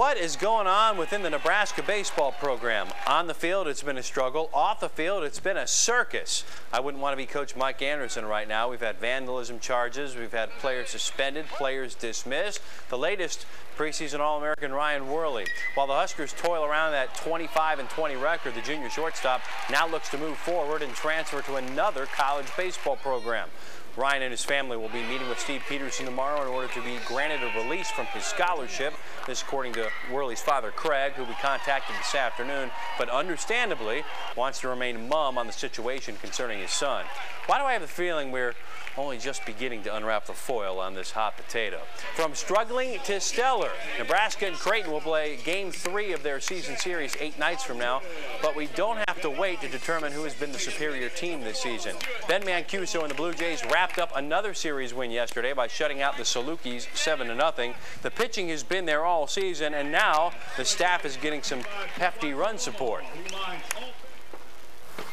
what is going on within the Nebraska baseball program? On the field, it's been a struggle. Off the field, it's been a circus. I wouldn't want to be Coach Mike Anderson right now. We've had vandalism charges. We've had players suspended, players dismissed. The latest, preseason All-American Ryan Worley. While the Huskers toil around that 25-20 record, the junior shortstop now looks to move forward and transfer to another college baseball program. Ryan and his family will be meeting with Steve Peterson tomorrow in order to be granted a release from his scholarship. This according to Worley's father, Craig, who we contacted this afternoon, but understandably wants to remain mum on the situation concerning his son. Why do I have the feeling we're only just beginning to unwrap the foil on this hot potato? From struggling to stellar, Nebraska and Creighton will play Game 3 of their season series 8 nights from now, but we don't have to wait to determine who has been the superior team this season. Ben Mancuso and the Blue Jays wrapped up another series win yesterday by shutting out the Salukis 7-0. The pitching has been there all season, and now the staff is getting some hefty run support.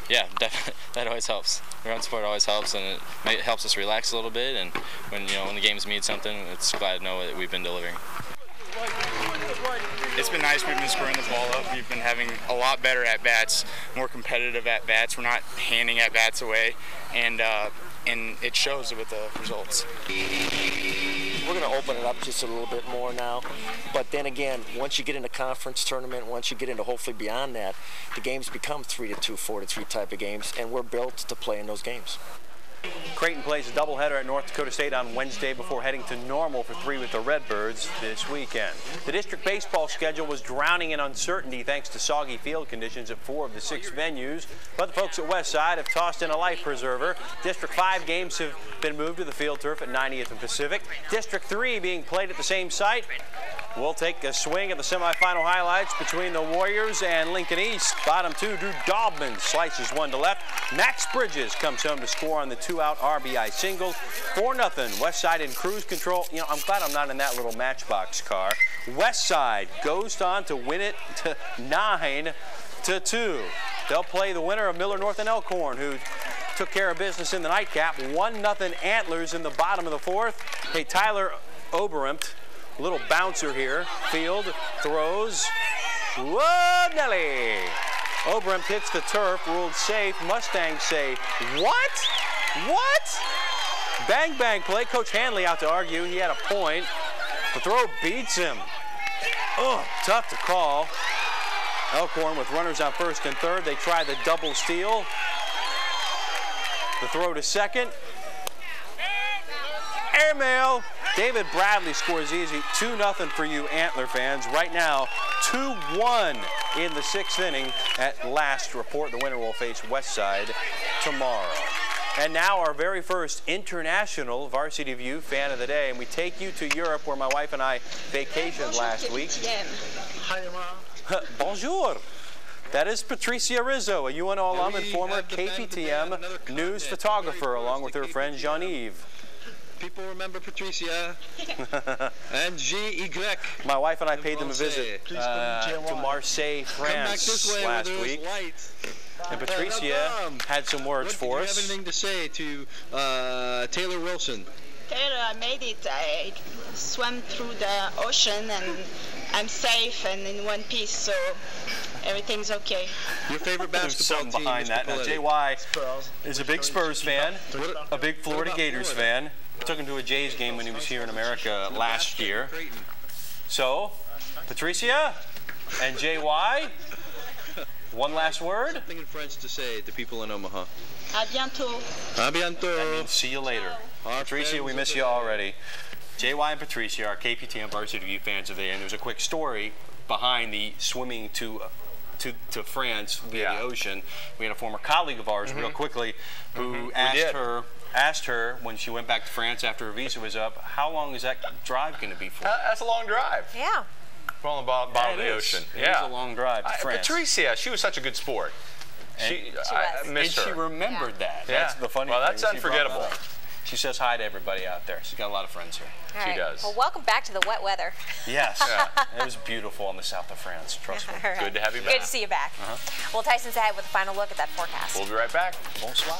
Yeah, definitely. That always helps. Run support always helps, and it helps us relax a little bit. And when the games mean something, it's glad to know that we've been delivering. It's been nice. We've been squaring the ball up. We've been having a lot better at bats, more competitive at bats. We're not handing at bats away, and it shows with the results. We're going to open it up just a little bit more now, but then again, once you get into conference tournament, once you get into hopefully beyond that, the games become 3-2, 4-3 type of games, and we're built to play in those games. Creighton plays a doubleheader at North Dakota State on Wednesday before heading to Normal for 3 with the Redbirds this weekend. The district baseball schedule was drowning in uncertainty thanks to soggy field conditions at 4 of the 6 venues, but the folks at Westside have tossed in a life preserver. District 5 games have been moved to the field turf at 90th and Pacific. District 3 being played at the same site. We'll take a swing at the semifinal highlights between the Warriors and Lincoln East. Bottom 2, Drew Daubman slices one to left. Max Bridges comes home to score on the 2-out RBI single. 4-0, Westside in cruise control. You know, I'm glad I'm not in that little Matchbox car. Westside goes on to win it to 9-2. They'll play the winner of Miller North and Elkhorn, who took care of business in the nightcap. 1-0 Antlers in the bottom of the 4th. Hey, Tyler Oberemt, little bouncer here. Field throws. Whoa, Nelly! Oberemt hits the turf, ruled safe. Mustangs say, what? What? Bang, bang play. Coach Hanley out to argue. He had a point. The throw beats him. Oh, tough to call. Elkhorn with runners on 1st and 3rd. They try the double steal. The throw to 2nd. Airmail. David Bradley scores easy. 2-0 for you Antler fans. Right now, 2-1 in the 6th inning. At last report, the winner will face Westside tomorrow. And now our very first international Varsity View fan of the day. And we take you to Europe, where my wife and I vacationed last week. Hi, Mom. Bonjour. That is Patricia Rizzo, a UNO alum and former KPTM news photographer, along with her friend Jean-Yves. People remember Patricia and G-Y. My wife and I paid them a visit to Marseille, France last week. And Patricia had some words for us. Do you have anything to say to Taylor Wilson? Taylor, I made it. I swam through the ocean and I'm safe and in one piece, so everything's okay. Your favorite basketball team behind that. Now, JY is a big Spurs fan, a big Florida Gators fan. I took him to a Jays game when he was here in America last year. So, Patricia and JY, one last word. Something in French to say to people in Omaha. À bientôt. À bientôt. That means see you later. Patricia, we miss you already. JY and Patricia are KPTM Varsity View fans of the day, and there's a quick story behind the swimming to France via the ocean. We had a former colleague of ours, real quickly, who asked her when she went back to France after her visa was up, how long is that drive going to be for? That's a long drive. Yeah. We're on the bottom of the ocean. It is a long drive to France. Patricia, she was such a good sport. I missed her. And she remembered that. Yeah. That's the funny thing. Well, that's unforgettable. She says hi to everybody out there. She's got a lot of friends here. She does. Well, welcome back to the wet weather. Yes. It was beautiful in the south of France. Trust me. Right. Good to have you back. Good to see you back. Well, Tyson's ahead with a final look at that forecast. We'll be right back. Bonsoir.